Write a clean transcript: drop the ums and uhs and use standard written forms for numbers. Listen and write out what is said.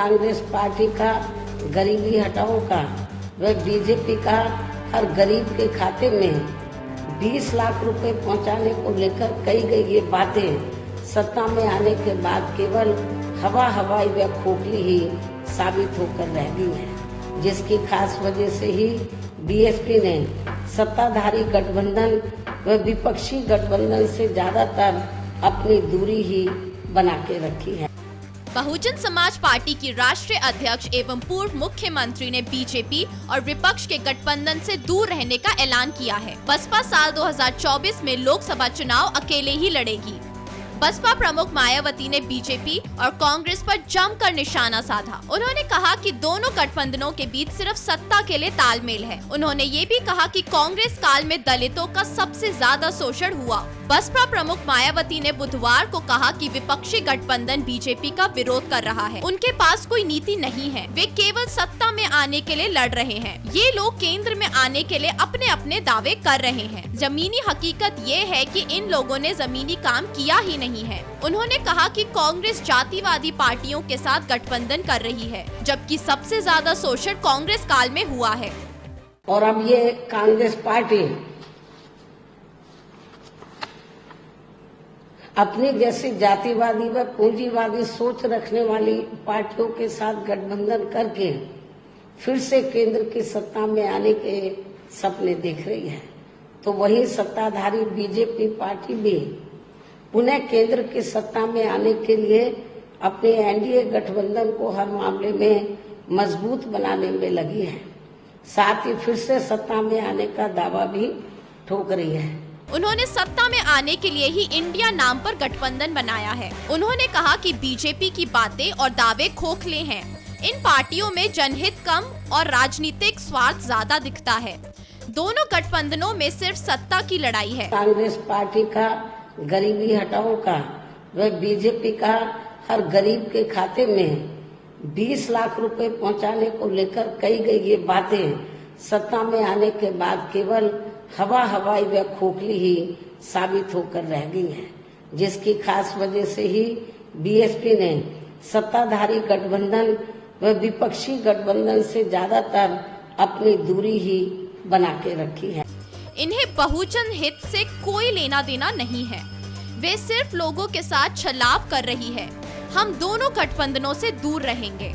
Congress party का गरीबी हटाओ का व बीजेपी का हर गरीब के खाते में 20 लाख रुपए पहुंचाने को लेकर कही गई ये बातें सत्ता में आने के बाद केवल हवाई व खोखली ही साबित होकर रह गई है, जिसकी खास वजह से ही बीएसपी ने सत्ताधारी गठबंधन व विपक्षी गठबंधन से ज्यादातर अपनी दूरी ही बना के रखी है। बहुजन समाज पार्टी की राष्ट्रीय अध्यक्ष एवं पूर्व मुख्यमंत्री ने बीजेपी और विपक्ष के गठबंधन से दूर रहने का ऐलान किया है। बसपा साल 2024 में लोकसभा चुनाव अकेले ही लड़ेगी। बसपा प्रमुख मायावती ने बीजेपी और कांग्रेस पर जमकर निशाना साधा। उन्होंने कहा कि दोनों गठबंधनों के बीच सिर्फ सत्ता के लिए तालमेल है। उन्होंने ये भी कहा कि कांग्रेस काल में दलितों का सबसे ज्यादा शोषण हुआ। बसपा प्रमुख मायावती ने बुधवार को कहा कि विपक्षी गठबंधन बीजेपी का विरोध कर रहा है। उनके पास कोई नीति नहीं है, वे केवल सत्ता में आने के लिए लड़ रहे हैं। ये लोग केंद्र में आने के लिए अपने अपने दावे कर रहे हैं। जमीनी हकीकत ये है कि इन लोगों ने जमीनी काम किया ही नहीं है। उन्होंने कहा कि कांग्रेस जातिवादी पार्टियों के साथ गठबंधन कर रही है, जबकि सबसे ज्यादा शोषण कांग्रेस काल में हुआ है। और अब ये कांग्रेस पार्टी अपनी जैसी जातिवादी व पूंजीवादी सोच रखने वाली पार्टियों के साथ गठबंधन करके फिर से केंद्र की सत्ता में आने के सपने देख रही है, तो वही सत्ताधारी बीजेपी पार्टी भी पुनः केंद्र की सत्ता में आने के लिए अपने एनडीए गठबंधन को हर मामले में मजबूत बनाने में लगी है। साथ ही फिर से सत्ता में आने का दावा भी ठोक रही है। उन्होंने सत्ता में आने के लिए ही इंडिया नाम पर गठबंधन बनाया है। उन्होंने कहा कि बीजेपी की बातें और दावे खोखले हैं। इन पार्टियों में जनहित कम और राजनीतिक स्वार्थ ज्यादा दिखता है। दोनों गठबंधनों में सिर्फ सत्ता की लड़ाई है। कांग्रेस पार्टी का गरीबी हटाओ का व बीजेपी का हर गरीब के खाते में 20 लाख रुपए पहुंचाने को लेकर कही गई ये बातें सत्ता में आने के बाद केवल हवाई व खोखली ही साबित होकर रह गई है, जिसकी खास वजह से ही बीएसपी ने सत्ताधारी गठबंधन व विपक्षी गठबंधन से ज्यादातर अपनी दूरी ही बना के रखी है। इन्हें बहुजन हित से कोई लेना देना नहीं है। वे सिर्फ लोगों के साथ छलाव कर रही है। हम दोनों गठबंधनों से दूर रहेंगे।